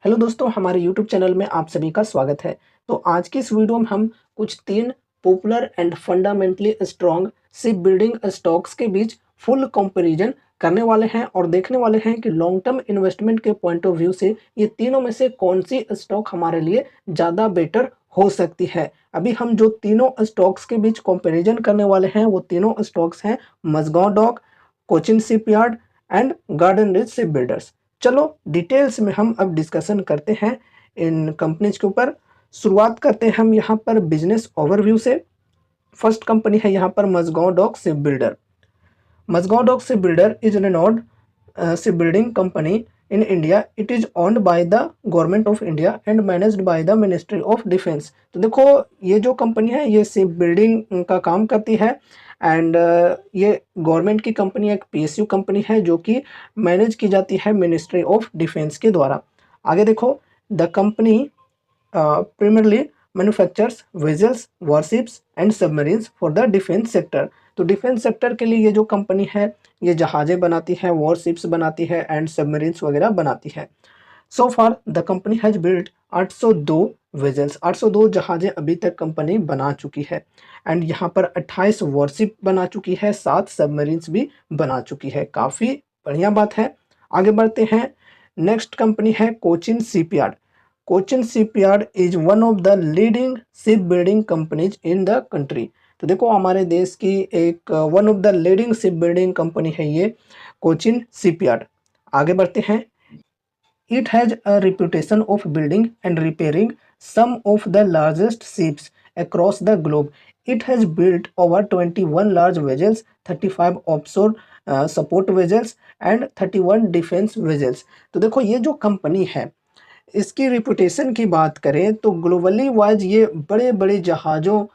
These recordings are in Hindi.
हेलो दोस्तों, हमारे यूट्यूब चैनल में आप सभी का स्वागत है। तो आज की इस वीडियो में हम कुछ 3 popular and fundamentally strong ship building stocks के बीच फुल कंपैरिजन करने वाले हैं और देखने वाले हैं कि लॉन्ग टर्म इन्वेस्टमेंट के पॉइंट ऑफ व्यू से ये तीनों में से कौन सी स्टॉक हमारे लिए ज़्यादा बेटर हो सकती है। अभी हम जो तीनों स्टॉक्स के बीच कंपैरिजन करने वाले हैं वो तीनों स्टॉक्स हैं Mazagon Dock, Cochin shipyard and garden rich ship Builders. चलो डिटेल्स में हम अब डिस्कशन करते हैं इन कंपनीज के ऊपर। शुरुआत करते हैं हम यहाँ पर बिजनेस ओवरव्यू से। फर्स्ट कंपनी है यहाँ पर Mazagon Dock Ship Builder. Mazagon Dock Ship Builder is renowned ship building company in India. It is owned by the government of India and managed by the ministry of defence. तो देखो, ये जो कंपनी है ये शिप बिल्डिंग का काम करती है एंड ये गवर्नमेंट की कंपनी, एक पीएसयू कंपनी है जो कि मैनेज की जाती है मिनिस्ट्री ऑफ डिफेंस के द्वारा। आगे देखो, the company primarily manufactures vessels, warships and submarines for the defence sector. तो डिफेंस सेक्टर के लिए ये जो कंपनी है ये जहाज़ें बनाती है, वॉरशिप्स बनाती है एंड सबमरीन्स वगैरह बनाती है। So far the company has built 802 vessels, 802 जहाज़ें अभी तक कंपनी बना चुकी है एंड यहाँ पर 28 वॉरशिप बना चुकी है, 7 सबमरीन्स भी बना चुकी है। काफ़ी बढ़िया बात है। आगे बढ़ते हैं। नेक्स्ट कंपनी है Cochin shipyard. Cochin Shipyard is one of the leading ship building companies in the country. तो देखो, हमारे देश की एक one of the leading ship building company है ये कोचिन शिपयार्ड। आगे बढ़ते हैं। It has a reputation of building and repairing some of the largest ships across the globe. It has built over 21 large vessels, 35 offshore support vessels and 31 defense vessels. तो देखो, ये जो कंपनी है इसकी रिपुटेशन की बात करें तो ग्लोबली वाइज ये बड़े बड़े जहाज़ों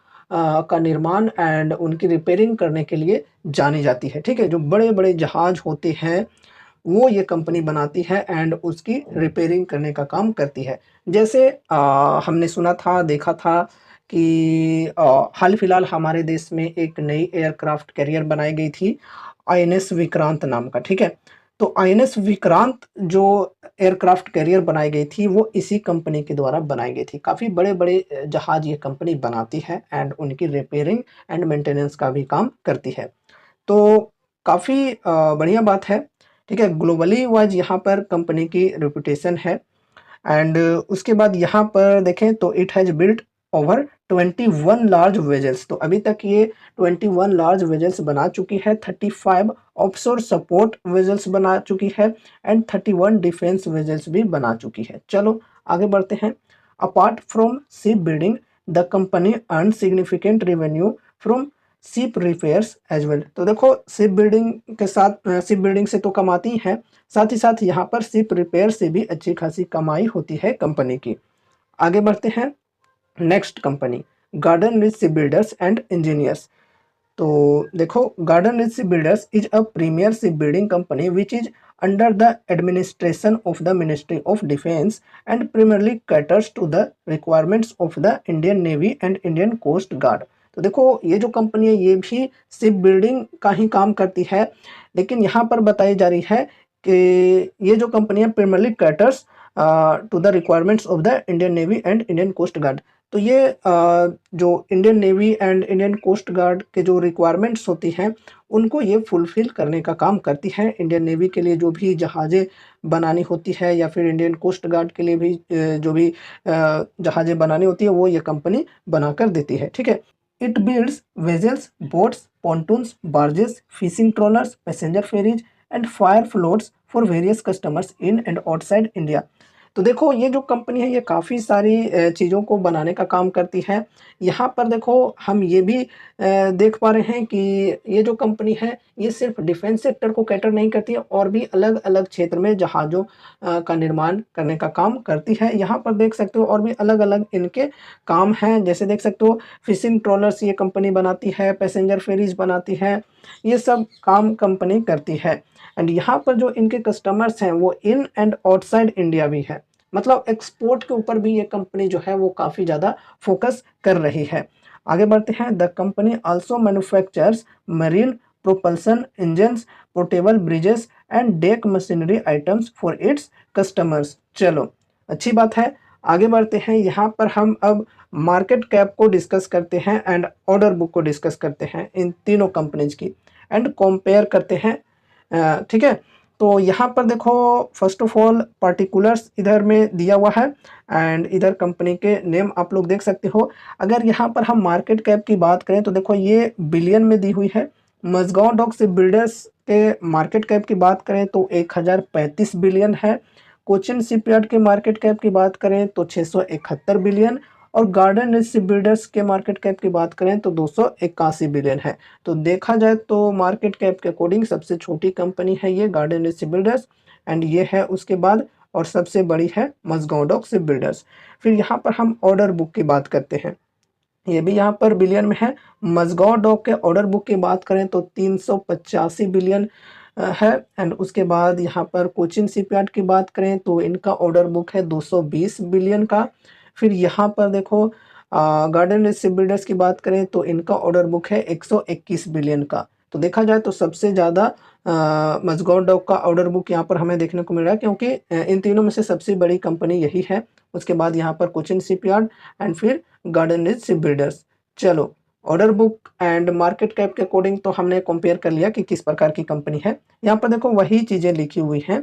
का निर्माण एंड उनकी रिपेयरिंग करने के लिए जानी जाती है। ठीक है, जो बड़े बड़े जहाज़ होते हैं वो ये कंपनी बनाती है एंड उसकी रिपेयरिंग करने का काम करती है। जैसे हमने सुना था, देखा था कि हाल फिलहाल हमारे देश में एक नई एयरक्राफ्ट कैरियर बनाई गई थी आईएनएस विक्रांत नाम का। ठीक है, तो आईएनएस विक्रांत जो एयरक्राफ्ट कैरियर बनाई गई थी वो इसी कंपनी के द्वारा बनाई गई थी। काफ़ी बड़े बड़े जहाज़ ये कंपनी बनाती है एंड उनकी रिपेयरिंग एंड मेंटेनेंस का भी काम करती है। तो काफ़ी बढ़िया बात है। ठीक है, ग्लोबली वाइज यहाँ पर कंपनी की रेपुटेशन है एंड उसके बाद यहाँ पर देखें तो it has built over 21 large vessels. तो अभी तक ये 21 लार्ज वेजल्स बना चुकी है, 35 ऑफशोर सपोर्ट वेजल्स बना चुकी है एंड 31 डिफेंस वेजल्स भी बना चुकी है। चलो आगे बढ़ते हैं। Apart from ship building the company earn significant revenue from ship repairs as well. तो देखो, शिप बिल्डिंग के साथ शिप बिल्डिंग से तो कमाती ही है, साथ ही साथ यहाँ पर शिप रिपेयर से भी अच्छी खासी कमाई होती है कंपनी की। आगे बढ़ते हैं। Next company Garden rich ship Builders and engineers. तो देखो, Garden rich ship Builders is a premier ship building company which is under the administration of the ministry of defence and primarily caters to the requirements of the Indian Navy and Indian Coast Guard. तो देखो, ये जो कंपनी है ये भी शिप बिल्डिंग का ही काम करती है, लेकिन यहाँ पर बताई जा रही है कि ये जो कंपनी है primarily caters to the requirements of the Indian Navy and Indian Coast Guard. तो ये जो Indian Navy and Indian Coast Guard के जो रिक्वायरमेंट्स होती हैं उनको ये फुलफ़िल करने का काम करती है। इंडियन नेवी के लिए जो भी जहाज़ें बनानी होती है या फिर इंडियन कोस्ट गार्ड के लिए भी जो भी जहाज़ें बनानी होती है वो ये कंपनी बनाकर देती है। ठीक है, it builds vessels, boats, pontoons, barges, fishing trawlers, passenger ferries and fire floats for various customers in and outside India. तो देखो, ये जो कंपनी है ये काफ़ी सारी चीज़ों को बनाने का काम करती है। यहाँ पर देखो, हम ये भी देख पा रहे हैं कि ये जो कंपनी है ये सिर्फ डिफेंस सेक्टर को कैटर नहीं करती है और भी अलग अलग क्षेत्र में जहाज़ों का निर्माण करने का काम करती है। यहाँ पर देख सकते हो और भी अलग अलग इनके काम हैं। जैसे देख सकते हो, फिशिंग ट्रॉलर्स ये कंपनी बनाती है, पैसेंजर फेरीज बनाती है, ये सब काम कंपनी करती है। एंड यहाँ पर जो इनके कस्टमर्स हैं वो इन एंड आउटसाइड इंडिया भी है, मतलब एक्सपोर्ट के ऊपर भी ये कंपनी जो है वो काफ़ी ज़्यादा फोकस कर रही है। आगे बढ़ते हैं। The company also manufactures marine propulsion engines, portable bridges and deck machinery items for its customers. चलो अच्छी बात है। आगे बढ़ते हैं, यहाँ पर हम अब मार्केट कैप को डिस्कस करते हैं एंड ऑर्डर बुक को डिस्कस करते हैं इन तीनों कंपनीज की एंड कंपेयर करते हैं। ठीक है, तो यहाँ पर देखो फर्स्ट ऑफ ऑल पार्टिकुलर्स इधर में दिया हुआ है एंड इधर कंपनी के नेम आप लोग देख सकते हो। अगर यहाँ पर हम मार्केट कैप की बात करें तो देखो ये बिलियन में दी हुई है। मझगांव डॉक शिप बिल्डर्स के मार्केट कैप की बात करें तो 1035 बिलियन है। कोचिन शिपयार्ड के मार्केट कैप की बात करें तो 671 बिलियन और गार्डन रिच शिप बिल्डर्स के मार्केट कैप की बात करें तो 281 बिलियन है। तो देखा जाए तो मार्केट कैप के अकॉर्डिंग सबसे छोटी कंपनी है ये garden rich ship Builders and ये है उसके बाद, और सबसे बड़ी है मझगांव डॉक शिप बिल्डर्स। फिर यहाँ पर हम ऑर्डर बुक की बात करते हैं, ये भी यहाँ पर बिलियन में है। मझगांव डॉक के ऑर्डर बुक की बात करें तो 385 बिलियन है एंड उसके बाद यहाँ पर कोचिन शिपयार्ड की बात करें तो इनका ऑर्डर बुक है 220 बिलियन का। फिर यहाँ पर देखो गार्डन रिच शिप बिल्डर्स की बात करें तो इनका ऑर्डर बुक है 121 बिलियन का। तो देखा जाए तो सबसे ज़्यादा मझगांव डॉक का ऑर्डर बुक यहाँ पर हमें देखने को मिल रहा है, क्योंकि इन तीनों में से सबसे बड़ी कंपनी यही है। उसके बाद यहाँ पर कोचिन शिपयार्ड एंड फिर गार्डन रिच शिप बिल्डर्स। चलो, order book and market cap के अकॉर्डिंग तो हमने कंपेयर कर लिया कि किस प्रकार की कंपनी है। यहाँ पर देखो वही चीज़ें लिखी हुई हैं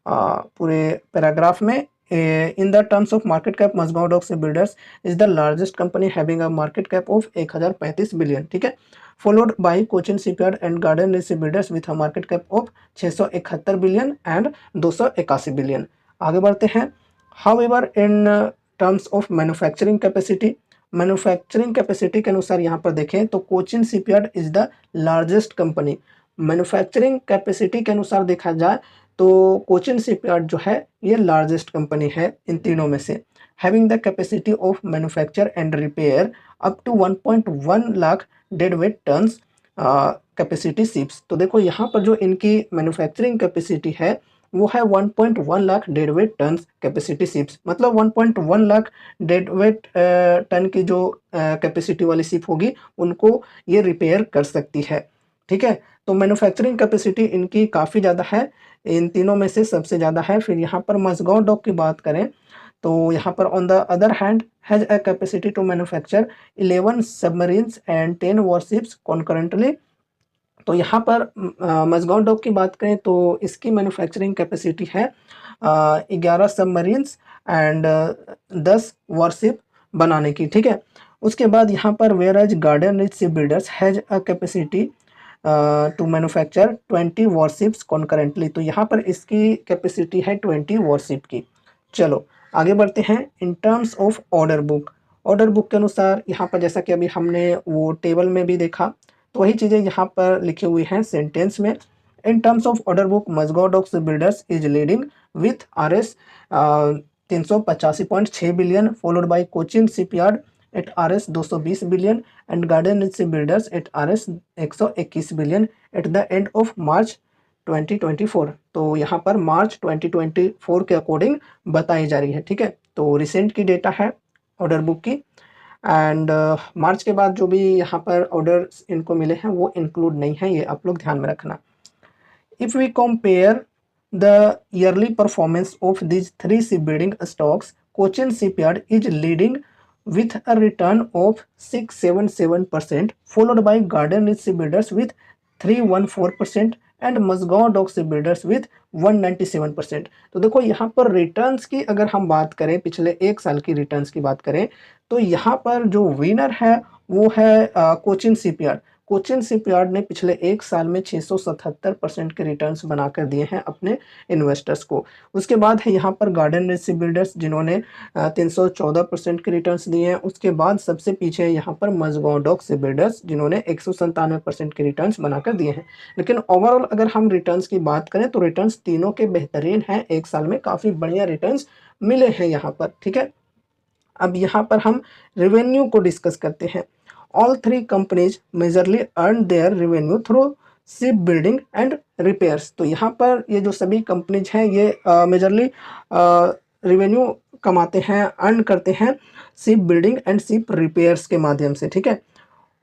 पूरे पैराग्राफ में। In the terms of market cap Mazagon Dock ship Builders is the largest company having a market cap of 1035 billion, ठीक है, followed by Cochin shipyard and garden rich ship Builders with a market cap of 671 billion and 281 billion. आगे बढ़ते हैं। However in terms of manufacturing capacity के अनुसार यहाँ पर देखें तो Cochin Shipyard is the largest company. Manufacturing capacity के अनुसार देखा जाए तो कोचिन शिपयार्ड जो है ये लार्जेस्ट कंपनी है इन तीनों में से। Having the capacity of manufacture and repair up to 1.1 lakh dead weight tons capacity ships. तो देखो यहाँ पर जो इनकी मैन्युफैक्चरिंग कैपेसिटी है वो है 1.1 lakh dead weight ton capacity ships, मतलब 1.1 लाख डेड वेट टन की जो कैपेसिटी वाली शिप होगी उनको ये रिपेयर कर सकती है। ठीक है, तो मैन्युफैक्चरिंग कैपेसिटी इनकी काफ़ी ज़्यादा है, इन तीनों में से सबसे ज़्यादा है। फिर यहाँ पर मझगांव डॉक की बात करें तो यहाँ पर on the other hand has a capacity to manufacture 11 submarines and 10 warships concurrently. तो यहाँ पर मझगांव डॉक की बात करें तो इसकी मैन्युफैक्चरिंग कैपेसिटी है 11 सबमरीन्स एंड 10 वॉरशिप बनाने की। ठीक है, उसके बाद यहाँ पर whereas Garden rich ship Builders has a capacity to manufacture 20 warships concurrently. तो यहाँ पर इसकी कैपेसिटी है 20 वॉरशिप की। चलो आगे बढ़ते हैं। इन टर्म्स ऑफ ऑर्डर बुक के अनुसार यहाँ पर जैसा कि अभी हमने वो टेबल में भी देखा तो वही चीज़ें यहाँ पर लिखी हुई हैं सेंटेंस में। In terms of order book Mazagon Dock ship Builders is leading with RS 385.6 billion, followed by Cochin Shipyard at RS 220 billion and garden rich ship Builders at RS 121 billion at the end of March 2024। तो यहाँ पर मार्च 2024 के अकॉर्डिंग बताई जा रही है। ठीक है, तो रिसेंट की डेटा है ऑर्डर बुक की एंड मार्च के बाद जो भी यहाँ पर ऑर्डर इनको मिले हैं वो इंक्लूड नहीं है, ये आप लोग ध्यान में रखना। If we compare the yearly performance of this three ship building stocks, Cochin Shipyard is leading with a return of 677%, followed by Garden Rich Shipbuilders with 314% and Mazagon Dock ship Builders with 197%। तो देखो यहाँ पर रिटर्न्स की अगर हम बात करें, पिछले एक साल की रिटर्न्स की बात करें तो यहाँ पर जो विनर है वो है कोचिन शिपयार्ड। कोचिन शिपयार्ड ने पिछले एक साल में 677% के रिटर्न्स बनाकर दिए हैं अपने इन्वेस्टर्स को। उसके बाद है यहाँ पर गार्डन रिच शिप बिल्डर्स जिन्होंने 314% के रिटर्न्स दिए हैं। उसके बाद सबसे पीछे यहाँ पर मझगांव डॉक शिप बिल्डर्स जिन्होंने 197% के रिटर्न्स बनाकर दिए हैं। लेकिन ओवरऑल अगर हम रिटर्न्स की बात करें तो रिटर्न्स तीनों के बेहतरीन हैं, एक साल में काफ़ी बढ़िया रिटर्न्स मिले हैं यहाँ पर। ठीक है, अब यहाँ पर हम रेवेन्यू को डिस्कस करते हैं। All three companies majorly earn there revenue through ship building and repairs. तो यहाँ पर ये जो सभी कंपनीज हैं ये मेजरली रेवेन्यू कमाते हैं, अर्न करते हैं ship building and ship repairs के माध्यम से। ठीक है,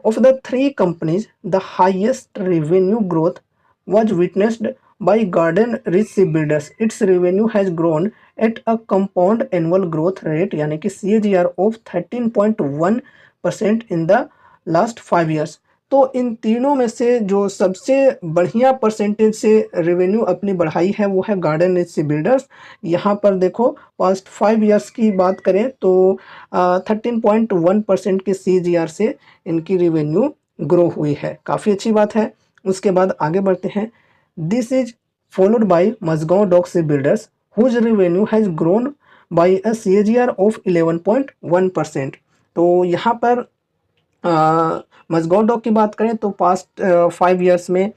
of the three companies the highest revenue growth was witnessed by Garden Rich Shipbuilders. Its revenue has grown at a compound annual growth rate यानी कि CAGR of 13.1% in the last 5 years. तो इन तीनों में से जो सबसे बढ़िया परसेंटेज से रेवेन्यू अपनी बढ़ाई है वो है गार्डन रिच बिल्डर्स। यहाँ पर देखो पास्ट 5 इयर्स की बात करें तो 13.1% के CAGR से इनकी रेवेन्यू ग्रो हुई है, काफ़ी अच्छी बात है। उसके बाद आगे बढ़ते हैं। This is followed by Mazagon dock ship Builders whose revenue has grown by a CAGR of 11.1%। तो यहाँ पर मजगांव डॉक की बात करें तो पास्ट 5 इयर्स में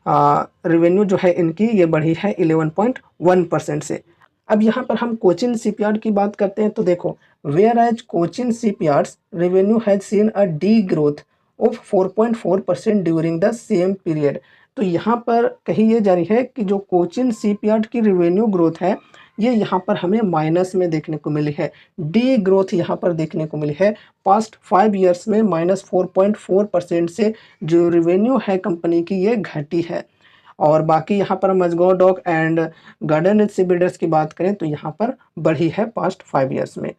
रेवेन्यू जो है इनकी ये बढ़ी है 11.1% से। अब यहाँ पर हम कोचिन शिपयार्ड की बात करते हैं तो देखो whereas Cochin Shipyard's revenue has seen a de growth of 4.4% during the same period. तो यहाँ पर कही ये जा रही है कि जो कोचिन शिपयार्ड की रेवेन्यू ग्रोथ है ये यहाँ पर हमें माइनस में देखने को मिली है, डी ग्रोथ यहाँ पर देखने को मिली है। पास्ट 5 इयर्स में -4.4% से जो रेवेन्यू है कंपनी की ये घटी है। और बाकी यहाँ पर Mazagon Dock and garden Reach Builders की बात करें तो यहाँ पर बढ़ी है पास्ट 5 इयर्स में।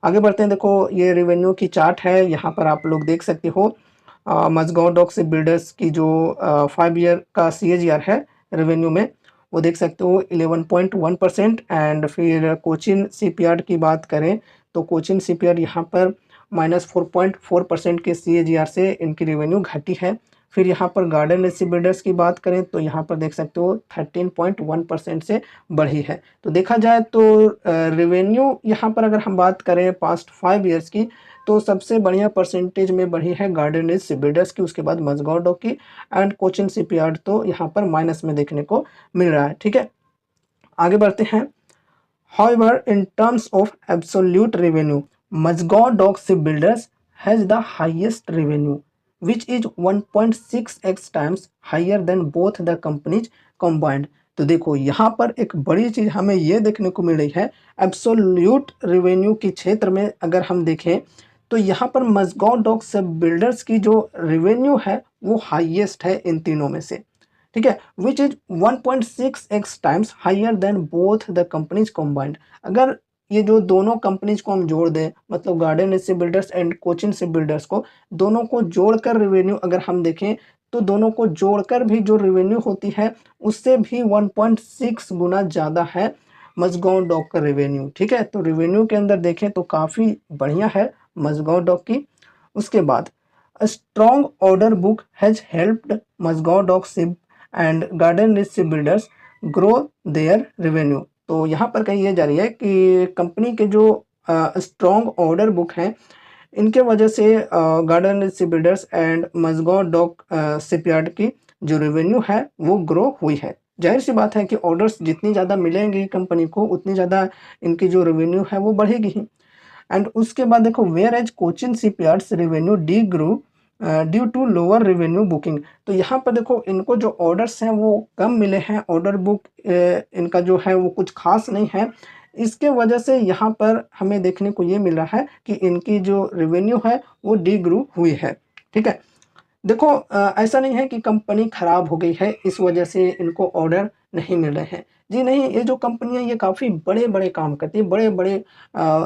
आगे बढ़ते हैं। देखो ये रेवेन्यू की चार्ट है, यहाँ पर आप लोग देख सकते हो मजगांव डॉक शिप बिल्डर्स की जो 5 ईयर का CAGR है रेवेन्यू में वो देख सकते हो 11.1%। एंड फिर कोचिन शिपयार्ड की बात करें तो कोचिन शिपयार्ड यहाँ पर -4.4% के CAGR से इनकी रेवेन्यू घटी है। फिर यहाँ पर गार्डन रिच बिल्डर्स की बात करें तो यहाँ पर देख सकते हो 13.1% से बढ़ी है। तो देखा जाए तो रेवेन्यू यहाँ पर अगर हम बात करें पास्ट 5 इयर्स की तो सबसे बढ़िया परसेंटेज में बढ़ी है गार्डन रिच बिल्डर्स की, उसके बाद मजगांव डॉक की एंड कोचिन शिपयार्ड तो यहाँ पर माइनस में देखने को मिल रहा है। ठीक है, आगे बढ़ते हैं। However, in terms of absolute revenue, Mazgaon Dock Shipbuilders has the highest revenue, which is 1.6x times higher than both the companies combined. तो देखो यहाँ पर एक बड़ी चीज़ हमें ये देखने को मिल रही है, एब्सोल्यूट रेवेन्यू के क्षेत्र में अगर हम देखें तो यहाँ पर मजगांव डॉक शिप बिल्डर्स की जो रेवेन्यू है वो हाईएस्ट है इन तीनों में से। ठीक है, which is 1.6x times higher than both the companies combined. अगर ये जो दोनों कंपनीज को हम जोड़ दें, मतलब garden Reach builders and Cochin ship builders को, दोनों को जोड़कर रेवेन्यू अगर हम देखें तो दोनों को जोड़कर भी जो रेवेन्यू होती है उससे भी 1.6 गुना ज़्यादा है मजगांव डॉक का रेवेन्यू। ठीक है, तो रेवेन्यू के अंदर देखें तो काफ़ी बढ़िया है मजगांव डॉक की। उसके बाद a strong order book has helped Mazagon dock Ship and garden rich ship Builders grow their revenue. तो यहाँ पर कही ये जा रही है कि कंपनी के जो स्ट्रॉन्ग ऑर्डर बुक हैं इनके वजह से Garden rich ship Builders and Mazagon Dock Shipyard की जो रेवेन्यू है वो ग्रो हुई है। जाहिर सी बात है कि ऑर्डर्स जितनी ज़्यादा मिलेंगी कंपनी को उतनी ज़्यादा इनकी जो रेवेन्यू है वो बढ़ेगी ही। एंड उसके बाद देखो whereas Cochin Shipyard's revenue de grew due to lower revenue booking. तो यहाँ पर देखो इनको जो ऑर्डर्स हैं वो कम मिले हैं, ऑर्डर बुक इनका जो है वो कुछ खास नहीं है, इसके वजह से यहाँ पर हमें देखने को ये मिल रहा है कि इनकी जो रेवेन्यू है वो डी ग्रू हुई है। ठीक है, देखो ऐसा नहीं है कि कंपनी खराब हो गई है इस वजह से इनको ऑर्डर नहीं मिल रहे हैं। जी नहीं, ये जो कंपनी है ये काफ़ी बड़े-बड़े काम करती है, बड़े-बड़े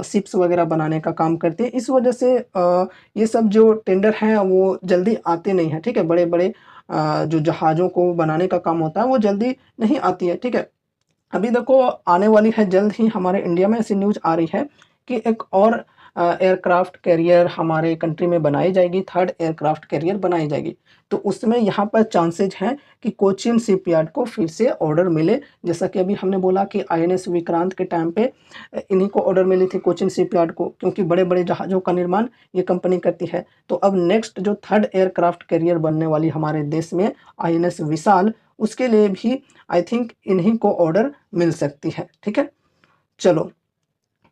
शिप्स वगैरह बनाने का काम करती है। इस वजह से ये सब जो टेंडर हैं वो जल्दी आते नहीं हैं। ठीक है, बड़े-बड़े जो जहाज़ों को बनाने का काम होता है वो जल्दी नहीं आती है। ठीक है, अभी देखो आने वाली है जल्द ही हमारे इंडिया में ऐसी न्यूज़ आ रही है कि एक और एयरक्राफ्ट कैरियर हमारे कंट्री में बनाई जाएगी, थर्ड एयरक्राफ्ट कैरियर बनाई जाएगी। तो उसमें यहाँ पर चांसेज हैं कि कोचिन शिपयार्ड को फिर से ऑर्डर मिले, जैसा कि अभी हमने बोला कि INS विक्रांत के टाइम पे इन्हीं को ऑर्डर मिली थी कोचिन शिपयार्ड को, क्योंकि बड़े-बड़े जहाज़ों का निर्माण ये कंपनी करती है। तो अब नेक्स्ट जो थर्ड एयरक्राफ्ट कैरियर बनने वाली हमारे देश में INS विशाल, उसके लिए भी आई थिंक इन्हीं को ऑर्डर मिल सकती है। ठीक है, चलो।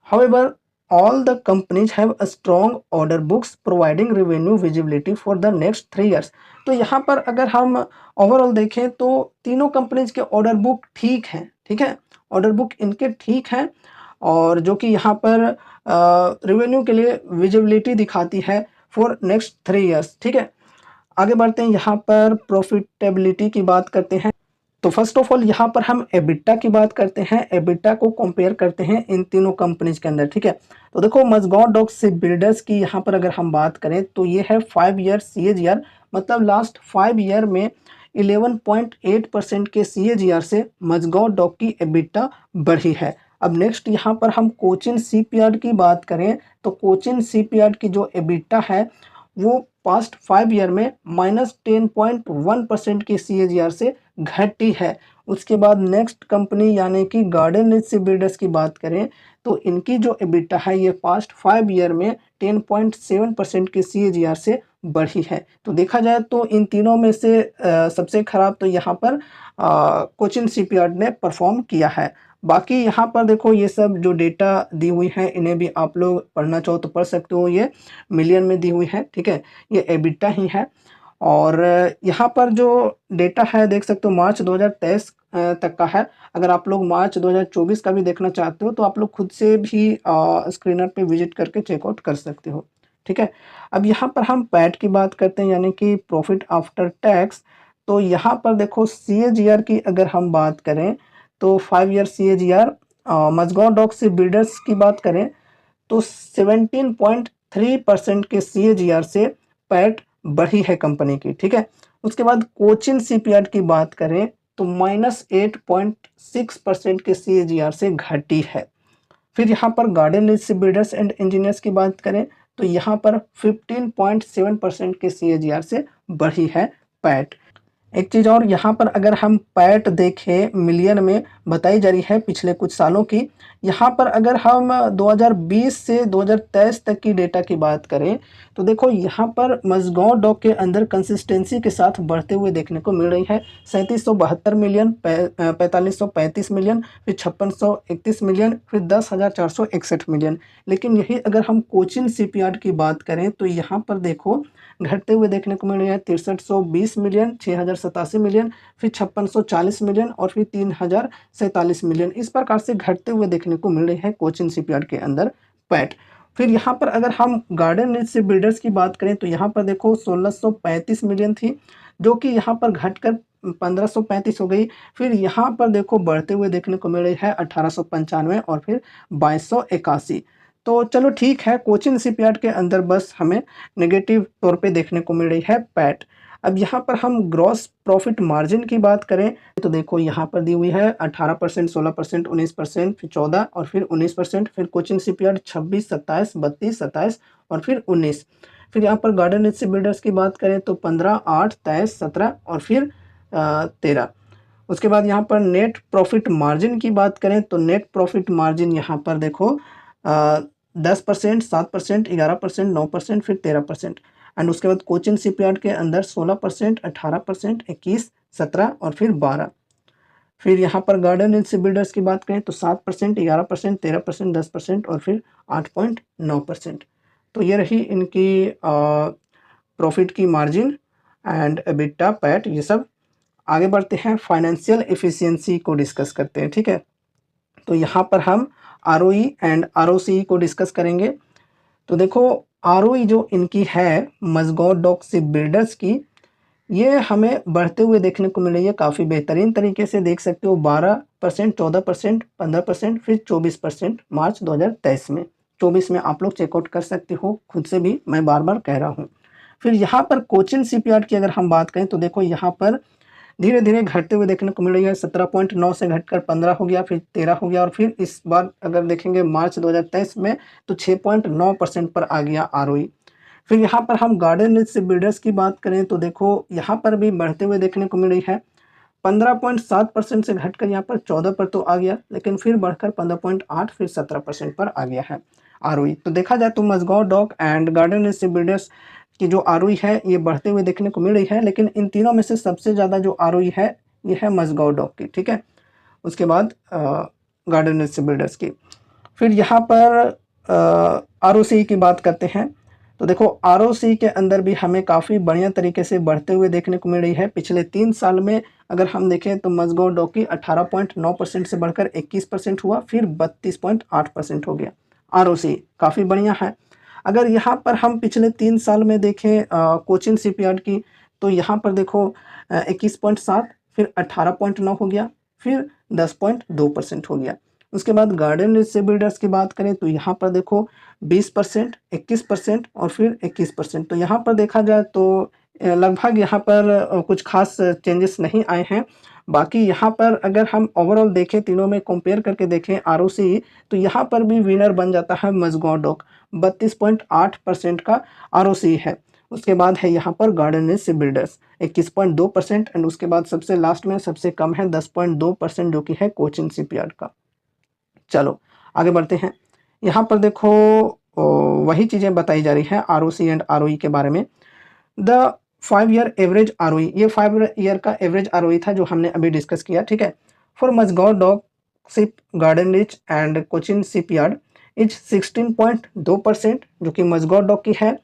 However, all the companies have a strong order books providing revenue visibility for the next 3 years। तो यहाँ पर अगर हम ओवरऑल देखें तो तीनों कंपनीज के ऑर्डर बुक ठीक हैं। ठीक है, ऑर्डर बुक इनके ठीक हैं और जो कि यहाँ पर रेवेन्यू के लिए विजिबिलिटी दिखाती है फॉर नेक्स्ट 3 इयर्स। ठीक है, आगे बढ़ते हैं। यहाँ पर प्रॉफिटेबिलिटी की बात करते हैं। तो फर्स्ट ऑफ ऑल यहाँ पर हम एबिटा की बात करते हैं, एबिटा को कंपेयर करते हैं इन तीनों कंपनीज के अंदर, ठीक है। तो देखो मजगांव डॉक शिप बिल्डर्स की यहाँ पर अगर हम बात करें तो ये है 5 ईयर CAGR, मतलब लास्ट 5 ईयर में 11.8% के CAGR से मजगांव डॉक की एबिटा बढ़ी है। अब नेक्स्ट यहाँ पर हम कोचिन शिपयार्ड की बात करें तो कोचिन शिपयार्ड की जो एबिटा है वो पास्ट 5 ईयर में -10.1% की CAGR से घटी है। उसके बाद नेक्स्ट कंपनी यानी कि गार्डन रिच शिप बिल्डर्स की बात करें तो इनकी जो एबिटा है ये पास्ट 5 ईयर में 10.7% की CAGR से बढ़ी है। तो देखा जाए तो इन तीनों में से सबसे खराब तो यहाँ पर कोचिन शिपयार्ड ने परफॉर्म किया है। बाकी यहाँ पर देखो ये सब जो डेटा दी हुई है इन्हें भी आप लोग पढ़ना चाहो तो पढ़ सकते हो, ये मिलियन में दी हुई है, ठीक है। ये एबिटा ही है और यहाँ पर जो डेटा है देख सकते हो मार्च 2023 तक का है। अगर आप लोग मार्च 2024 का भी देखना चाहते हो तो आप लोग खुद से भी स्क्रीनर पे विजिट करके चेकआउट कर सकते हो, ठीक है। अब यहाँ पर हम पैट की बात करते हैं यानी कि प्रॉफिट आफ्टर टैक्स। तो यहाँ पर देखो CAGR की अगर हम बात करें तो 5 year CAGR, Mazagon dock ship builders की बात करें तो 17.3% के CAGR से पैट बढ़ी है कंपनी की, ठीक है। उसके बाद कोचिन शिपयार्ड की बात करें तो -8.6% के CAGR से घटी है। फिर यहाँ पर garden rich ship Builders and engineers की बात करें तो यहाँ पर 15.7% के CAGR से बढ़ी है पैट। एक चीज़ और यहाँ पर अगर हम पैट देखें मिलियन में बताई जा रही है पिछले कुछ सालों की, यहाँ पर अगर हम 2020 से 2023 तक की डेटा की बात करें तो देखो यहाँ पर मजगांव डॉक के अंदर कंसिस्टेंसी के साथ बढ़ते हुए देखने को मिल रही है। 3772 मिलियन, 4535 मिलियन, फिर 5631 मिलियन, फिर 10,461 मिलियन। लेकिन यही अगर हम कोचिन शिपयार्ड की बात करें तो यहाँ पर देखो घटते हुए देखने को मिल रही है 6320 मिलियन, 6087 मिलियन, फिर 5640 मिलियन और फिर 3047 मिलियन। इस प्रकार से घटते हुए देखने को मिल रही है कोचिन शिपयार्ड के अंदर पैट। फिर यहाँ पर अगर हम गार्डन रिच शिप बिल्डर्स की बात करें तो यहाँ पर देखो 1635 मिलियन थी जो कि यहाँ पर घटकर 1535 हो गई। फिर यहाँ पर देखो बढ़ते हुए देखने को मिल रही है 1895 और फिर 2281। तो चलो ठीक है, कोचिन शिपयार्ड के अंदर बस हमें नेगेटिव तौर पे देखने को मिल रही है पैट। अब यहाँ पर हम ग्रॉस प्रॉफिट मार्जिन की बात करें तो देखो यहाँ पर दी हुई है 18%, 16%, 19%, फिर 14 और फिर 19%, फिर कोचिन शिपयार्ड 26, 27, 32, 27 और फिर 19। फिर यहाँ पर गार्डन रिच शिप बिल्डर्स की बात करें तो 15, 8, 23, 17 और फिर 13। उसके बाद यहाँ पर नेट प्रॉफिट मार्जिन की बात करें तो नेट प्रॉफिट मार्जिन यहाँ पर देखो 10%, 7%, 11%, 9%, फिर 13%। एंड उसके बाद कोचिन शिपयार्ड के अंदर 16%, 18%, 21, 17 और फिर 12। फिर यहाँ पर गार्डन रिच शिप बिल्डर्स की बात करें तो 7%, 11%, 13%, 10% और फिर 8.9%। तो ये रही इनकी प्रॉफिट की मार्जिन एंड एबिटा, पैट, ये सब। आगे बढ़ते हैं, फाइनेंशियल एफिशिएंसी को डिस्कस करते हैं, ठीक है। तो यहाँ पर हम ROE एंड ROCE को डिस्कस करेंगे। तो देखो ROE जो इनकी है मजगांव डॉक शिप बिल्डर्स की, ये हमें बढ़ते हुए देखने को मिल रही है काफ़ी बेहतरीन तरीके से। देख सकते हो 12%, 14%, 15%, फिर 24% मार्च 2023 में। 24 में आप लोग चेकआउट कर सकते हो खुद से भी, मैं बार बार कह रहा हूँ। फिर यहाँ पर कोचिन शिपयार्ड की अगर हम बात करें तो देखो यहाँ पर धीरे धीरे घटते हुए देखने को मिल रही है। 17.9 से घटकर 15 हो गया, फिर 13 हो गया और फिर इस बार अगर देखेंगे मार्च 2023 में तो 6.9% पर आ गया ROE। फिर यहाँ पर हम गार्डन रिच शिप बिल्डर्स की बात करें तो देखो यहाँ पर भी बढ़ते हुए देखने को मिल रही है। 15.7% से घटकर यहाँ पर 14 पर तो आ गया, लेकिन फिर बढ़कर 15.8 फिर 17% पर आ गया है ROE। तो देखा जाए तो Mazagon Dock and garden rich ship builders की जो ROE है ये बढ़ते हुए देखने को मिल रही है, लेकिन इन तीनों में से सबसे ज़्यादा जो ROE है ये है मजगांव डॉक की, ठीक है। उसके बाद गार्डन रिच शिप बिल्डर्स की। फिर यहाँ पर ROCE की बात करते हैं तो देखो ROCE के अंदर भी हमें काफ़ी बढ़िया तरीके से बढ़ते हुए देखने को मिल रही है। पिछले 3 साल में अगर हम देखें तो मजगांव डॉक की 18.9% से बढ़कर 21% हुआ, फिर 32.8% हो गया। ROCE काफ़ी बढ़िया है। अगर यहाँ पर हम पिछले 3 साल में देखें कोचिन शिपयार्ड की तो यहाँ पर देखो 21.7, फिर 18.9 हो गया, फिर 10.2% हो गया। उसके बाद गार्डन रिच शिप बिल्डर्स की बात करें तो यहाँ पर देखो 20%, 21% और फिर 21%। तो यहाँ पर देखा जाए तो लगभग यहाँ पर कुछ खास चेंजेस नहीं आए हैं। बाकी यहाँ पर अगर हम ओवरऑल देखें, तीनों में कंपेयर करके देखें आरओसी, तो यहाँ पर भी विनर बन जाता है मजगांव डॉक, 32.8% का आरओसी है। उसके बाद है यहाँ पर garden rich ship builders 21.2%, and उसके बाद सबसे लास्ट में सबसे कम है 10.2% जो कि है कोचिन शिपयार्ड का। चलो आगे बढ़ते हैं। यहाँ पर देखो वही चीज़ें बताई जा रही है आरओसी एंड आरओई के बारे में। द 5 ईयर एवरेज आरओई, ये 5 ईयर का एवरेज आरओई था जो हमने अभी डिस्कस किया, ठीक है। For Mazagon dock Ship, Garden Reach and Cochin Shipyard is 16.2% जो कि मजगांव डॉक की है।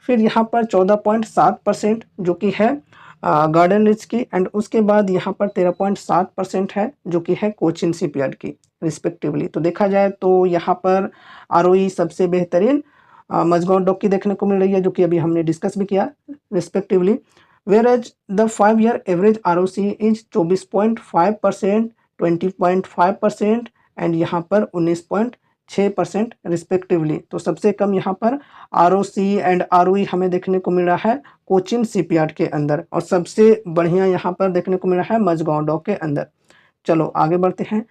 फिर यहाँ पर 14.7% जो कि है गार्डन रिच की, एंड उसके बाद यहाँ पर 13.7% है जो कि है कोचिन शिपयार्ड की रिस्पेक्टिवली। तो देखा जाए तो यहाँ पर आरओई सबसे बेहतरीन मजगांव डॉक की देखने को मिल रही है, जो कि अभी हमने डिस्कस भी किया respectively. Whereas the 5 year average ROC is 24.5%, 20.5% and यहाँ पर 19.6% रिस्पेक्टिवली। तो सबसे कम यहाँ पर आरओसी एंड आरओई हमें देखने को मिल रहा है कोचिन शिपयार्ड के अंदर, और सबसे बढ़िया यहाँ पर देखने को मिल रहा है मजगांव डॉक के अंदर। चलो आगे बढ़ते हैं।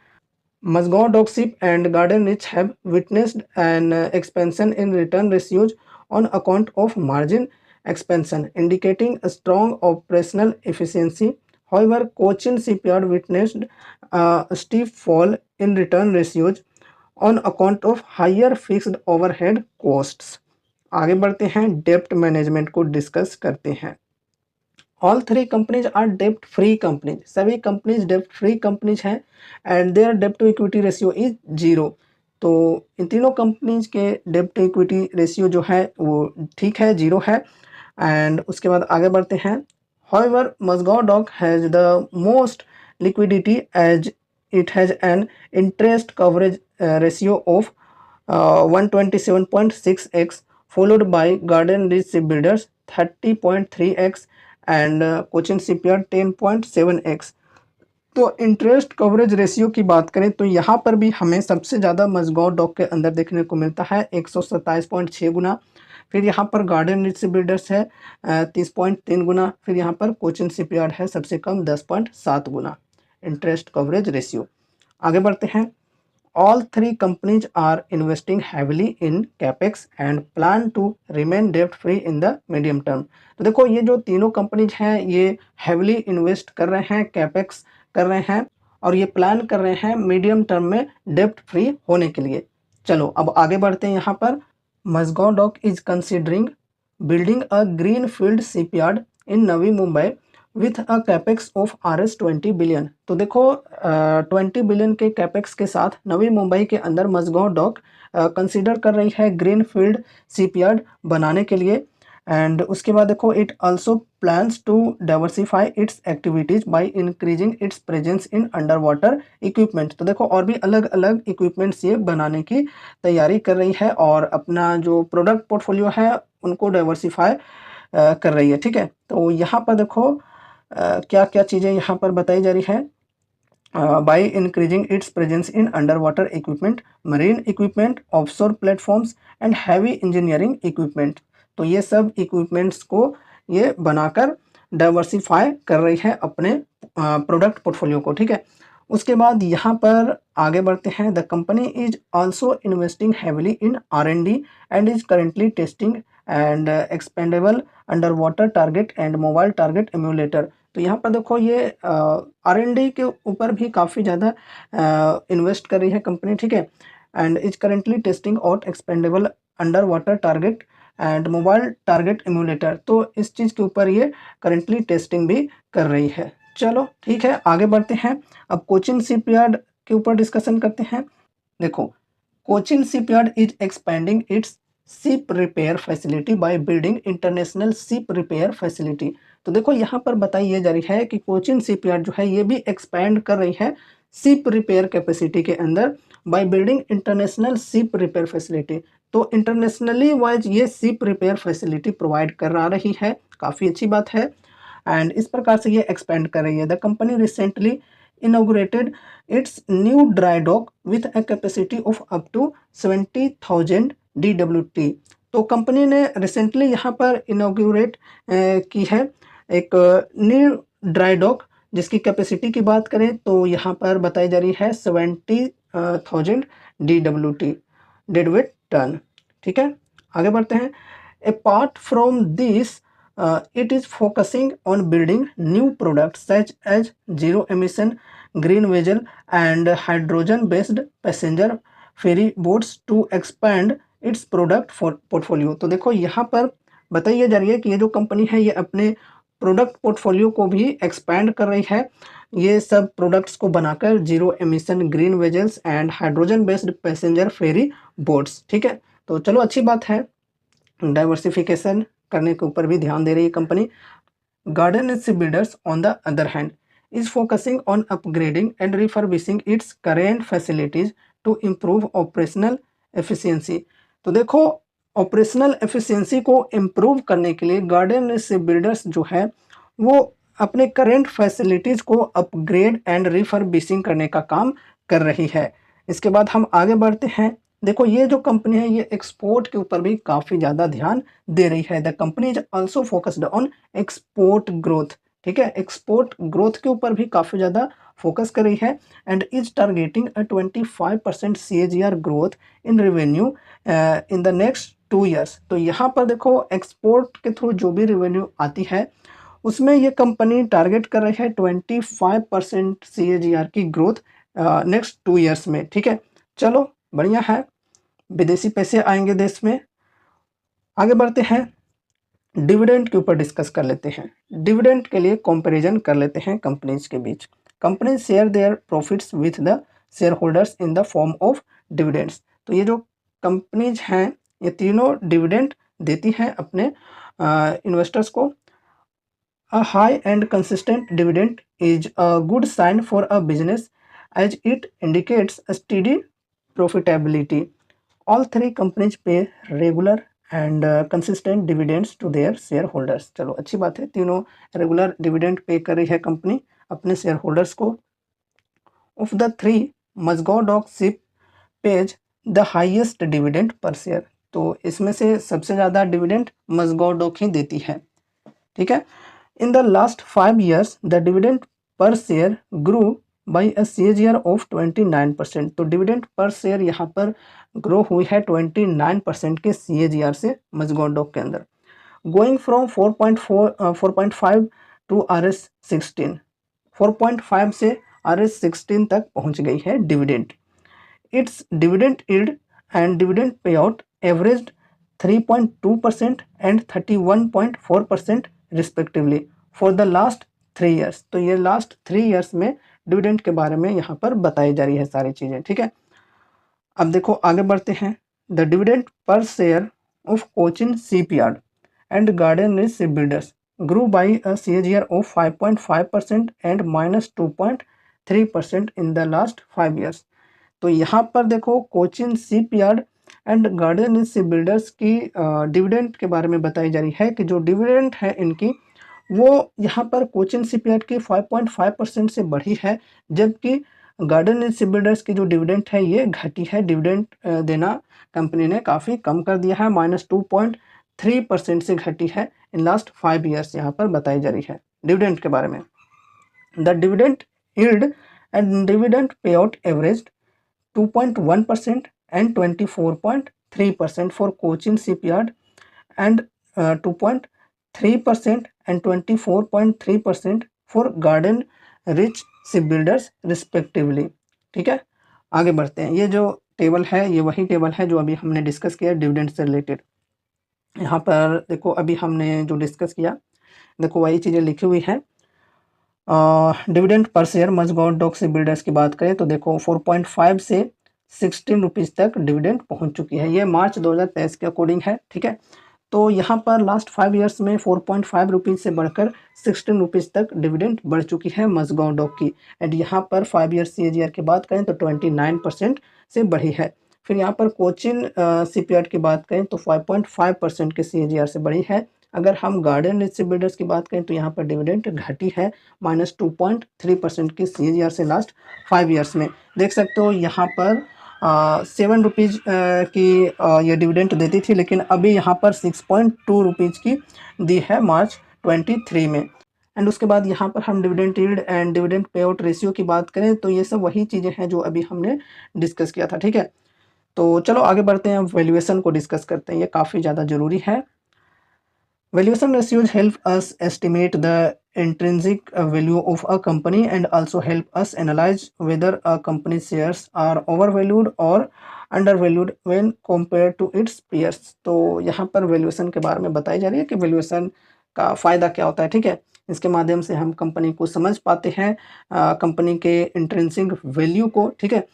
Mazagon dock Ship and garden Reach have witnessed an expansion in return ratios on account of margin expansion, indicating a strong operational efficiency. However, Cochin Shipyard witnessed a steep fall in return ratios on account of higher fixed overhead costs. आगे बढ़ते हैं, डेप्ट मैनेजमेंट को डिस्कस करते हैं। ऑल थ्री कंपनीज आर डेप्ट फ्री कंपनीज, सभी कंपनीज डेप्ट फ्री कंपनीज हैं एंड देयर डेप्ट टू इक्विटी रेशियो इज 0। तो इन तीनों कंपनीज के डेप्ट टू इक्विटी रेशियो जो है वो ठीक है, 0 है। एंड उसके बाद आगे बढ़ते हैं। However, Mazgaon Dock has the most liquidity as it has an interest coverage ratio of 127.6x, followed by Garden Reach Shipbuilders 30.3x and Cochin Shipyard 10.7x। तो इंटरेस्ट कवरेज रेशियो की बात करें तो यहाँ पर भी हमें सबसे ज़्यादा मजगांव डॉक के अंदर देखने को मिलता है 127.6 गुना। फिर यहाँ पर गार्डन रिच बिल्डर्स है 30.3 गुना। फिर यहाँ पर कोचिन शिपयार्ड है सबसे कम 10.7 गुना इंटरेस्ट कवरेज रेशियो। आगे बढ़ते हैं। All three companies are investing heavily in capex and plan to remain डेप्ट free in the medium term. तो देखो ये जो तीनों कंपनीज हैं ये हैविली इन्वेस्ट कर रहे हैं, कैपेक्स कर रहे हैं, और ये प्लान कर रहे हैं मीडियम टर्म में डेप्ट फ्री होने के लिए। चलो अब आगे बढ़ते हैं। यहाँ पर Mazagon dock is considering building a green field shipyard in Navi Mumbai with a capex of Rs 20 billion. तो देखो 20 बिलियन के कैपेक्स के साथ नवी मुंबई के अंदर मजगांव डॉक कंसिडर कर रही है ग्रीन फील्ड शिपयार्ड बनाने के लिए। एंड उसके बाद देखो it also plans to diversify its activities by increasing its presence in under water equipment. तो देखो और भी अलग अलग इक्विपमेंट्स ये बनाने की तैयारी कर रही है और अपना जो प्रोडक्ट पोर्टफोलियो है उनको डाइवर्सिफाई कर रही है, ठीक है। तो यहाँ पर देखो क्या क्या चीज़ें यहाँ पर बताई जा रही है। Bye increasing its presence in under water equipment, marine equipment, offshore platforms and heavy engineering equipment. तो ये सब इक्विपमेंट्स को ये बनाकर डाइवर्सिफाई कर रही है अपने प्रोडक्ट पोर्टफोलियो को, ठीक है। उसके बाद यहाँ पर आगे बढ़ते हैं। The company is also investing heavily in R&D and is currently testing and expendable under water target and mobile target emulator. तो यहाँ पर देखो ये R&D के ऊपर भी काफ़ी ज़्यादा इन्वेस्ट कर रही है कंपनी, ठीक है। And is currently testing out expendable under water target and mobile target emulator. तो इस चीज़ के ऊपर ये करेंटली टेस्टिंग भी कर रही है। चलो ठीक है, आगे बढ़ते हैं। अब कोचिन शिपयार्ड के ऊपर डिस्कशन करते हैं। देखो Cochin Shipyard is expanding it's ship repair facility by building international ship repair facility. तो देखो यहाँ पर बताई ये जा रही है कि कोचिन शिपयार्ड जो है ये भी एक्सपैंड कर रही है शिप रिपेयर कैपेसिटी के अंदर by building international ship repair facility. तो इंटरनेशनली वाइज ये शिप रिपेयर फैसिलिटी प्रोवाइड कर रही है, काफ़ी अच्छी बात है। एंड इस प्रकार से ये एक्सपेंड कर रही है। The company recently inaugurated its new dry dock with a capacity of up to 70,000 DWT। तो कंपनी ने रिसेंटली यहाँ पर इनॉग्रेट की है एक न्यू ड्राई डॉक, जिसकी कैपेसिटी की बात करें तो यहाँ पर बताई जा रही है 70,000 DWT, डेडवेट टन। ठीक है, आगे बढ़ते हैं। Apart from this it is focusing on building new products such as zero emission green vessel and hydrogen based passenger ferry boats to expand its product portfolio। तो देखो यहाँ पर बताइए जा रही है कि ये जो कंपनी है ये अपने प्रोडक्ट पोर्टफोलियो को भी एक्सपैंड कर रही है, ये सब प्रोडक्ट्स को बनाकर zero emission green vessels and hydrogen based passenger ferry boats. ठीक है, तो चलो अच्छी बात है, डाइवर्सिफिकेशन करने के ऊपर भी ध्यान दे रही है company. Garden ship builders on the other hand is focusing on upgrading and refurbishing its current facilities to improve operational efficiency. तो देखो, ऑपरेशनल एफिशिएंसी को इम्प्रूव करने के लिए गार्डन शिप बिल्डर्स जो है वो अपने करेंट फैसिलिटीज़ को अपग्रेड एंड रिफर्बिशिंग करने का काम कर रही है। इसके बाद हम आगे बढ़ते हैं। देखो, ये जो कंपनी है ये एक्सपोर्ट के ऊपर भी काफ़ी ज़्यादा ध्यान दे रही है। The company is also focused on export growth. ठीक है, एक्सपोर्ट ग्रोथ के ऊपर भी काफ़ी ज़्यादा फोकस कर रही है and is targeting a 25% CAGR growth in revenue in the next 2 years. तो यहाँ पर देखो, एक्सपोर्ट के थ्रू जो भी रेवेन्यू आती है उसमें ये कंपनी टारगेट कर रही है 25% CAGR की ग्रोथ नेक्स्ट 2 ईयर्स में। ठीक है, चलो बढ़िया है, विदेशी पैसे आएंगे देश में। आगे बढ़ते हैं, डिविडेंड के ऊपर डिस्कस कर लेते हैं। डिविडेंड के लिए कंपैरिजन कर लेते हैं कंपनीज के बीच। Company share their profits with the shareholders in the form of dividends. तो ये जो कंपनीज हैं ये तीनों डिविडेंड देती हैं अपने इन्वेस्टर्स को। A high and consistent dividend is a good sign for a business as it indicates a steady profitability. All three companies pay regular and consistent dividends to their shareholders। चलो अच्छी बात है, तीनों रेगुलर डिविडेंड पे कर रही है कंपनी अपने शेयर होल्डर्स को। Of the three, Mazagon dock ship pays the highest dividend per share. तो इसमें से सबसे ज़्यादा डिविडेंड मजगांव डॉक ही देती है। ठीक है, in the last 5 years the dividend per share grew by a CAGR of 29%। तो डिविडेंड पर शेयर यहाँ पर ग्रो हुई है 29% के CAGR से मजगांव डॉक के अंदर। गोइंग फ्रॉम 4.5 टू RS16, 4.5 से RS16 तक पहुँच गई है dividend. Its dividend yield and dividend payout average 3.2% and 31.4% respectively for the last 3 years. तो ये लास्ट 3 ईयर्स में डिविडेंड के बारे में यहाँ पर बताई जा रही है सारी चीज़ें। ठीक है, अब देखो आगे बढ़ते हैं। The dividend per share of Cochin shipyard and garden ship builders grew by a CAGR of 5.5% and -2.3% in the last 5 years. तो यहाँ पर देखो, Cochin shipyard and garden ship builders की डिविडेंड के बारे में बताई जा रही है कि जो डिविडेंड है इनकी वो यहाँ पर कोचिन शिपयार्ड की 5.5% से बढ़ी है, जबकि गार्डन शिप बिल्डर्स की जो डिविडेंड है ये घटी है। डिविडेंड देना कंपनी ने काफ़ी कम कर दिया है, -2.3% से घटी है इन लास्ट 5 ईयर्स यहाँ पर बताई जा रही है डिविडेंड के बारे में। The dividend yield and dividend payout average 2.1% and 24.3% for Cochin Shipyard and 2.3% and 24.3% for Garden Rich Shipbuilders respectively। ठीक है, आगे बढ़ते हैं। ये जो टेबल है ये वही टेबल है जो अभी हमने डिस्कस किया डिविडेंड से रिलेटेड। यहाँ पर देखो, अभी हमने जो डिस्कस किया देखो वही चीज़ें लिखी हुई हैं। Dividend per share Mazagon dock ship builders की बात करें तो देखो 4.5 से 16 रुपीज़ तक डिविडेंड पहुंच चुकी है। ये मार्च 2023 के अकॉर्डिंग है। ठीक है, तो यहाँ पर लास्ट 5 ईयर्स में 4.5 रुपीज़ से बढ़कर 16 रुपीज़ तक डिविडेंड बढ़ चुकी है मजगांव डॉक की। एंड यहाँ पर 5 ईयर्स CAGR की बात करें तो 29% से बढ़ी है। फिर यहाँ पर कोचिन शिपयार्ड की बात करें तो 5.5% के CAGR से बढ़ी है अगर हम गार्डन रिच बिल्डर्स की बात करें तो यहाँ पर डिविडेंड घटी है -2.3% की CAGR से लास्ट 5 ईयर्स में। देख सकते हो यहाँ पर 7 रुपीज़ की ये डिविडेंड देती थी, लेकिन अभी यहाँ पर 6.2 रुपीज़ की दी है मार्च 23 में। एंड उसके बाद यहाँ पर हम डिविडेंड यील्ड एंड डिविडेंड पे आउट रेशियो की बात करें तो ये सब वही चीज़ें हैं जो अभी हमने डिस्कस किया था, ठीक है। तो चलो आगे बढ़ते हैं, वैल्यूएशन को डिस्कस करते हैं, ये काफ़ी ज़्यादा ज़रूरी है। Valuation ratios help us estimate the intrinsic value of a company and also help us analyze whether a company's shares are overvalued or undervalued when compared to its peers। तो यहाँ पर वैल्यूएशन के बारे में बताई जा रही है कि वैल्यूएशन का फ़ायदा क्या होता है, ठीक है। इसके माध्यम से हम कंपनी को समझ पाते हैं, कंपनी के इंट्रिंसिक वैल्यू को, ठीक है।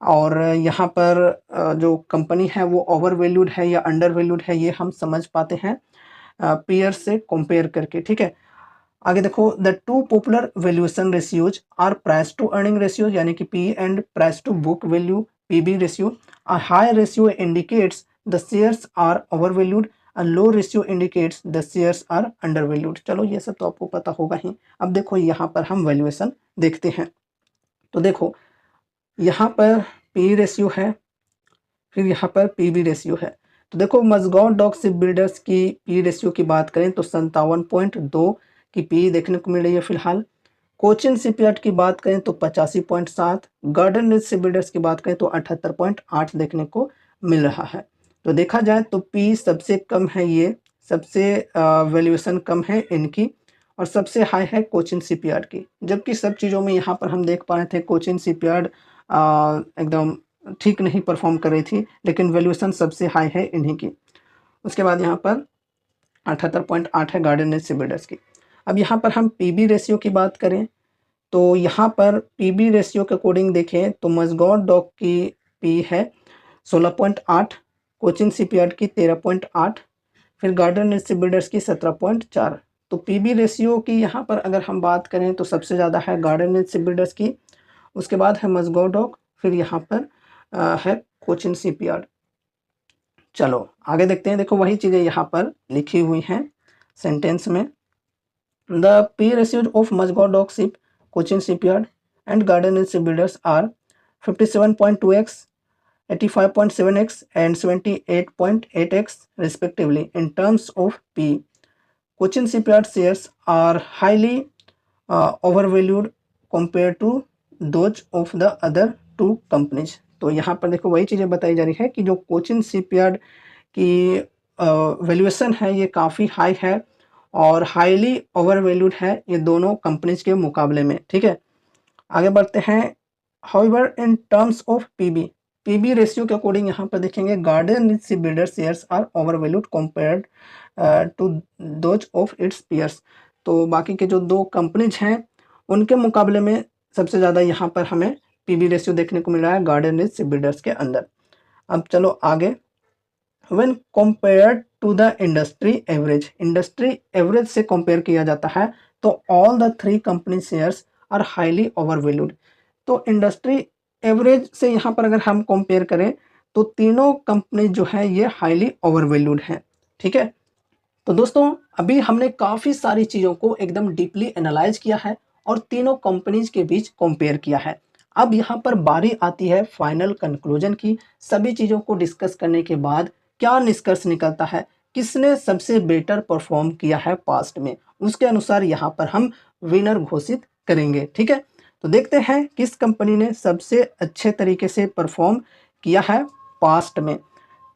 और यहाँ पर जो कंपनी है वो ओवर वैल्यूड है या अंडर वैल्यूड है ये हम समझ पाते हैं पीयर से कंपेयर करके, ठीक है। आगे देखो, the two popular valuation ratios are price to earning ratio यानी कि P and price to book value PB ratio. A high ratio indicates the shares are over valued, a low ratio indicates the shares are under valued. चलो ये सब तो आपको पता होगा ही। अब देखो यहाँ पर हम वैल्यूएशन देखते हैं, तो देखो यहाँ पर पी रेशियो है, फिर यहाँ पर पीबी रेशियो है। तो देखो मजगांव डॉक शिप बिल्डर्स की पी रेशियो की बात करें तो 57.2 की पी देखने को मिल रही है फिलहाल। कोचिन शिपयार्ड की बात करें तो 85.7, गार्डन रिच शिप बिल्डर्स की बात करें तो 78.8 देखने को मिल रहा है। तो देखा जाए तो पी सबसे कम है, ये सबसे वैल्यूएशन कम है इनकी, और सबसे हाई है कोचिन शिपयार्ड की। जबकि सब चीज़ों में यहाँ पर हम देख पा रहे थे कोचिन शिपयार्ड एकदम ठीक नहीं परफॉर्म कर रही थी, लेकिन वैल्यूएशन सबसे हाई है इन्हीं की। उसके बाद यहाँ पर 78.8 है गार्डन रिच शिप बिल्डर्स की। अब यहाँ पर हम पीबी रेशियो की बात करें तो यहाँ पर पीबी रेशियो के अकॉर्डिंग देखें तो मजगांव डॉक की पी है 16.8, कोचिन शिपयार्ड की 13.8, फिर गार्डन रिच शिप बिल्डर्स की 17.4। तो पीबी रेशियो की यहाँ पर अगर हम बात करें तो सबसे ज़्यादा है गार्डन रिच शिप बिल्डर्स की, उसके बाद है मजगांव डॉक, फिर यहाँ पर है कोचिन शिपयार्ड। चलो आगे देखते हैं, देखो वही चीज़ें यहाँ पर लिखी हुई हैं सेंटेंस में। The P ratios of Mazagon dock ship, Cochin shipyard and garden rich ship builders are 57.2x, 85.7x and 78.8x respectively in terms of P. Cochin Shipyard shares are highly overvalued compared to those of the other two companies। तो यहाँ पर देखो वही चीज़ें बताई जा रही है कि जो कोचिन शिपयार्ड की वैल्यूएशन है ये काफ़ी हाई है और हाईली ओवर वैल्यूड है ये दोनों कंपनीज के मुकाबले में, ठीक है। आगे बढ़ते हैं। However in terms of PB, PB ratio के अकॉर्डिंग यहाँ पर देखेंगे garden rich ship builder shares are over valued compared to those of its peers. तो बाकी के जो दो कंपनीज हैं उनके मुकाबले में सबसे ज़्यादा यहाँ पर हमें पीबी रेशियो देखने को मिल रहा है गार्डन रिच शिप बिल्डर्स के अंदर। अब चलो आगे, when compared to the industry average, industry average से कंपेयर किया जाता है तो all the three company shares are highly over valued. तो इंडस्ट्री एवरेज से यहाँ पर अगर हम कंपेयर करें तो तीनों कंपनी जो है ये हाईली ओवर वैल्यूड है, ठीक है। तो दोस्तों अभी हमने काफ़ी सारी चीज़ों को एकदम डीपली एनालाइज किया है और तीनों कंपनीज के बीच कंपेयर किया है। अब यहाँ पर बारी आती है फाइनल कंक्लूजन की। सभी चीज़ों को डिस्कस करने के बाद क्या निष्कर्ष निकलता है, किसने सबसे बेटर परफॉर्म किया है पास्ट में, उसके अनुसार यहाँ पर हम विनर घोषित करेंगे, ठीक है। तो देखते हैं किस कंपनी ने सबसे अच्छे तरीके से परफॉर्म किया है पास्ट में।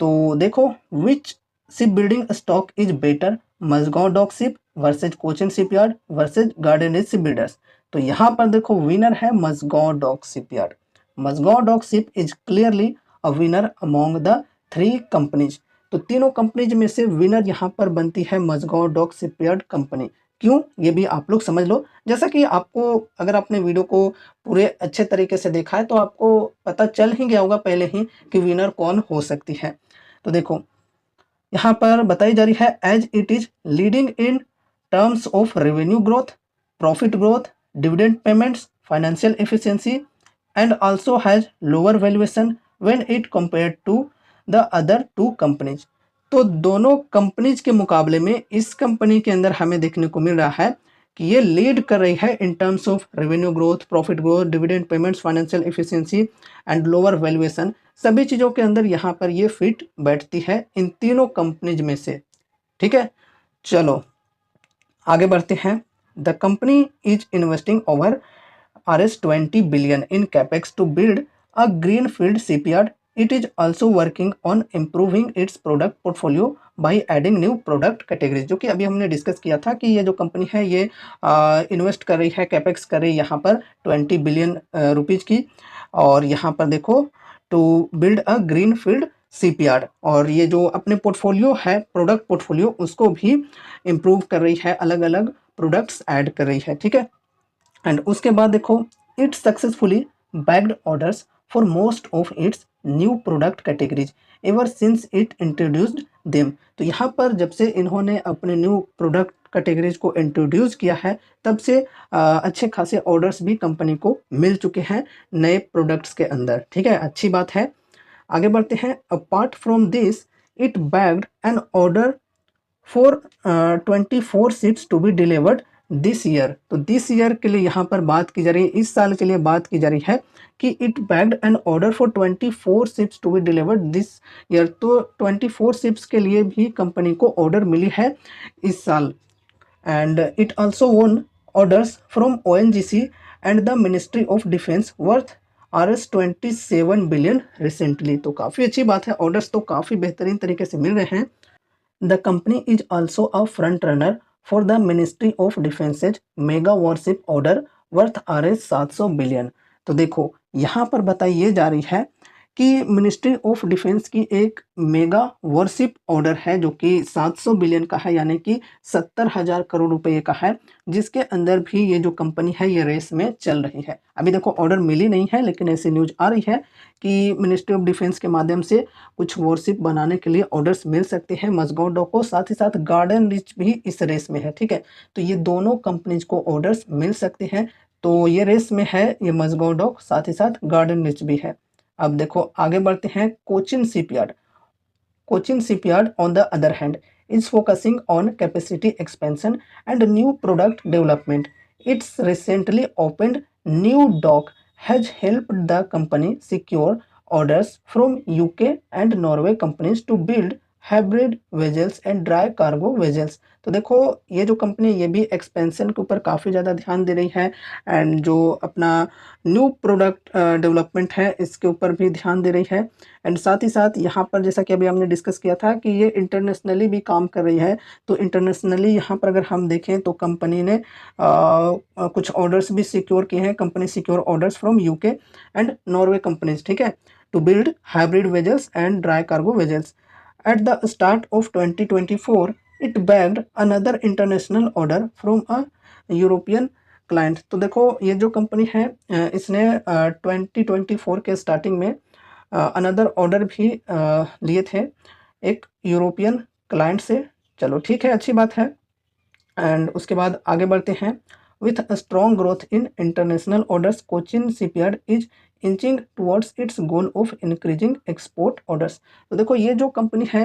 तो देखो, which ship building stock is better, Mazagon dock Ship versus Cochin Shipyard versus Garden rich ship Builders. तो यहाँ पर देखो विनर है Mazagon Dock Shipyard. Mazagon dock Ship is clearly a winner among the three companies. तो तीनों कंपनीज में से विनर यहाँ पर बनती है मजगांव डॉक शिपयार्ड कंपनी। क्यों, ये भी आप लोग समझ लो। जैसा कि आपको, अगर आपने वीडियो को पूरे अच्छे तरीके से देखा है तो आपको पता चल ही गया होगा पहले ही कि विनर कौन हो सकती है। तो देखो यहाँ पर बताई जा रही है, as it is leading in terms of revenue growth, profit growth, dividend payments, financial efficiency and also has lower valuation when it compared to the other two companies. तो दोनों कंपनीज के मुकाबले में इस कंपनी के अंदर हमें देखने को मिल रहा है कि ये लीड कर रही है इन terms of revenue growth, profit growth, dividend payments, financial efficiency and lower valuation. सभी चीज़ों के अंदर यहाँ पर ये फिट बैठती है इन तीनों कंपनीज में से। ठीक है, चलो आगे बढ़ते हैं। The company is investing over Rs 20 billion in capex to build a greenfield shipyard. It is also working on improving its product portfolio by adding new product categories। जो कि अभी हमने डिस्कस किया था कि ये जो कंपनी है ये इन्वेस्ट कर रही है, कैपेक्स कर रही है यहाँ पर 20 बिलियन रुपीज़ की। और यहाँ पर देखो to build a green field CPR, और ये जो अपने पोर्टफोलियो है, प्रोडक्ट पोर्टफोलियो, उसको भी इम्प्रूव कर रही है, अलग अलग प्रोडक्ट्स ऐड कर रही है। ठीक है, एंड उसके बाद देखो it successfully bagged orders for most of its new product categories ever since it introduced them. तो यहाँ पर जब से इन्होंने अपने न्यू प्रोडक्ट कैटेगरीज को इंट्रोड्यूस किया है तब से अच्छे खासे ऑर्डर्स भी कंपनी को मिल चुके हैं नए प्रोडक्ट्स के अंदर। ठीक है, अच्छी बात है। आगे बढ़ते हैं। Apart from this it bagged an order for 24 ships to be delivered this year. तो दिस ईयर के लिए यहाँ पर बात की जा रही है, इस साल के लिए बात की जा रही है कि it bagged an order for 24 ships to be delivered this year. तो 24 शिप्स के लिए भी कंपनी को ऑर्डर मिली है इस साल। एंड इट ऑल्सो वोन orders from ONGC and the ministry of defence worth Rs 27 billion recently. तो काफ़ी अच्छी बात है, ऑर्डर्स तो काफ़ी बेहतरीन तरीके से मिल रहे हैं। The company is also a front runner for the Ministry of Defense's mega warship order worth Rs 700 billion. तो देखो यहाँ पर बताई ये जा रही है कि मिनिस्ट्री ऑफ डिफेंस की एक मेगा वॉरशिप ऑर्डर है जो कि 700 बिलियन का है, यानी कि 70,000 करोड़ रुपए का है, जिसके अंदर भी ये जो कंपनी है ये रेस में चल रही है। अभी देखो ऑर्डर मिली नहीं है, लेकिन ऐसी न्यूज आ रही है कि मिनिस्ट्री ऑफ डिफेंस के माध्यम से कुछ वॉरशिप बनाने के लिए ऑर्डर्स मिल सकते हैं मजगांव डॉक को, साथ ही साथ गार्डन रिच भी इस रेस में है। ठीक है, तो ये दोनों कंपनीज को ऑर्डर्स मिल सकते हैं। तो ये रेस में है ये मजगांव डॉक, साथ ही साथ गार्डन रिच भी है। अब देखो आगे बढ़ते हैं। Cochin shipyard. Cochin shipyard on the other hand is focusing on capacity expansion and new product development. Its recently opened new dock has helped the company secure orders from UK and Norway companies to build hybrid vessels and dry cargo vessels. तो देखो ये जो कंपनी ये भी एक्सपेंशन के ऊपर काफ़ी ज़्यादा ध्यान दे रही है, एंड जो अपना न्यू प्रोडक्ट डेवलपमेंट है इसके ऊपर भी ध्यान दे रही है। एंड साथ ही साथ यहाँ पर जैसा कि अभी हमने डिस्कस किया था कि ये इंटरनेशनली भी काम कर रही है। तो इंटरनेशनली यहाँ पर अगर हम देखें तो कंपनी ने कुछ ऑर्डर्स भी सिक्योर किए हैं। Company secure orders from UK and Norway companies, ठीक है, to build hybrid vessels and dry cargo vessels. At the start of 2024, it bagged another international order from a European client। तो देखो ये जो कंपनी है इसने 2024 के स्टार्टिंग में अनदर ऑर्डर भी लिए थे एक यूरोपियन क्लाइंट से। चलो ठीक है, अच्छी बात है। एंड उसके बाद आगे बढ़ते हैं। With a strong growth in international orders, Cochin Shipyard is inching towards it's goal of increasing export orders. तो देखो ये जो कंपनी है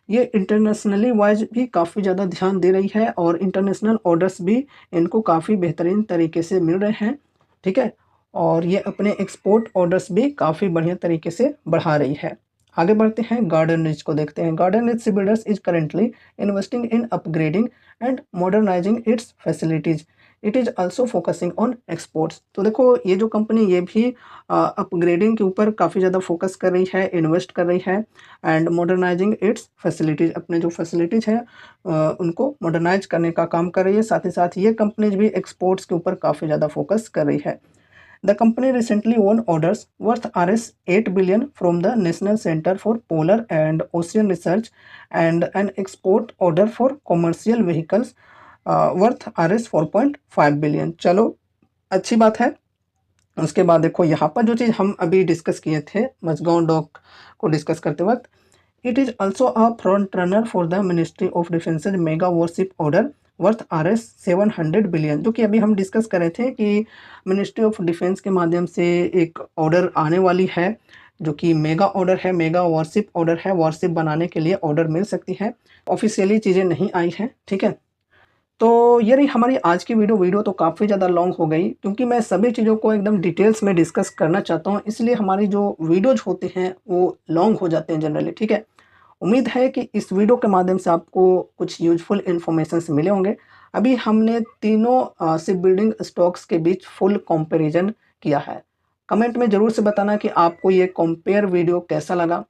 ये इंटरनेशनली वाइज भी काफ़ी ज़्यादा ध्यान दे रही है, और इंटरनेशनल ऑर्डर्स भी इनको काफ़ी बेहतरीन तरीके से मिल रहे हैं। ठीक है, और ये अपने एक्सपोर्ट ऑर्डर्स भी काफ़ी बढ़िया तरीके से बढ़ा रही है। आगे बढ़ते हैं, गार्डन रिच को देखते हैं। Garden rich shipbuilders is currently investing in upgrading and modernising it's facilities. It is also focusing on exports. तो देखो ये जो कंपनी ये भी अपग्रेडिंग के ऊपर काफ़ी ज़्यादा फोकस कर रही है, इन्वेस्ट कर रही है, एंड मॉडर्नाइजिंग इट्स फैसिलिटीज़, अपने जो फैसिलिटीज़ हैं उनको मॉडर्नाइज करने का काम कर रही है। साथ ही साथ ये कंपनीज भी एक्सपोर्ट्स के ऊपर काफ़ी ज़्यादा फोकस कर रही है। The company recently won orders worth Rs 8 billion from the National Center for Polar and Ocean Research and an export order for commercial vehicles worth Rs 4.5 billion। चलो अच्छी बात है। उसके बाद देखो यहाँ पर जो चीज़ हम अभी डिस्कस किए थे मजगांव डॉक को डिस्कस करते वक्त, it is also a front runner for the ministry of defence mega worship order worth Rs 700 billion. जो कि अभी हम डिस्कस कर रहे थे कि मिनिस्ट्री ऑफ डिफेंस के माध्यम से एक ऑर्डर आने वाली है जो कि मेगा ऑर्डर है, मेगा वॉरशिप ऑर्डर है, वॉरशिप बनाने के लिए ऑर्डर मिल सकती है। ऑफिशियली चीज़ें नहीं आई हैं, ठीक है। तो ये रही हमारी आज की वीडियो तो काफ़ी ज़्यादा लॉन्ग हो गई, क्योंकि मैं सभी चीज़ों को एकदम डिटेल्स में डिस्कस करना चाहता हूँ, इसलिए हमारी जो वीडियोज़ होते हैं वो लॉन्ग हो जाते हैं जनरली, ठीक है। उम्मीद है कि इस वीडियो के माध्यम से आपको कुछ यूज़फुल इन्फॉर्मेशंस मिले होंगे। अभी हमने तीनों शिप बिल्डिंग स्टॉक्स के बीच फुल कंपैरिजन किया है। कमेंट में ज़रूर से बताना कि आपको ये कंपेयर वीडियो कैसा लगा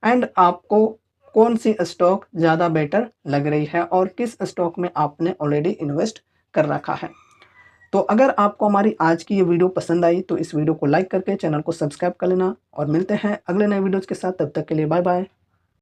एंड आपको कौन सी स्टॉक ज़्यादा बेटर लग रही है और किस स्टॉक में आपने ऑलरेडी इन्वेस्ट कर रखा है। तो अगर आपको हमारी आज की ये वीडियो पसंद आई तो इस वीडियो को लाइक करके चैनल को सब्सक्राइब कर लेना और मिलते हैं अगले नए वीडियोज़ के साथ। तब तक के लिए बाय बाय।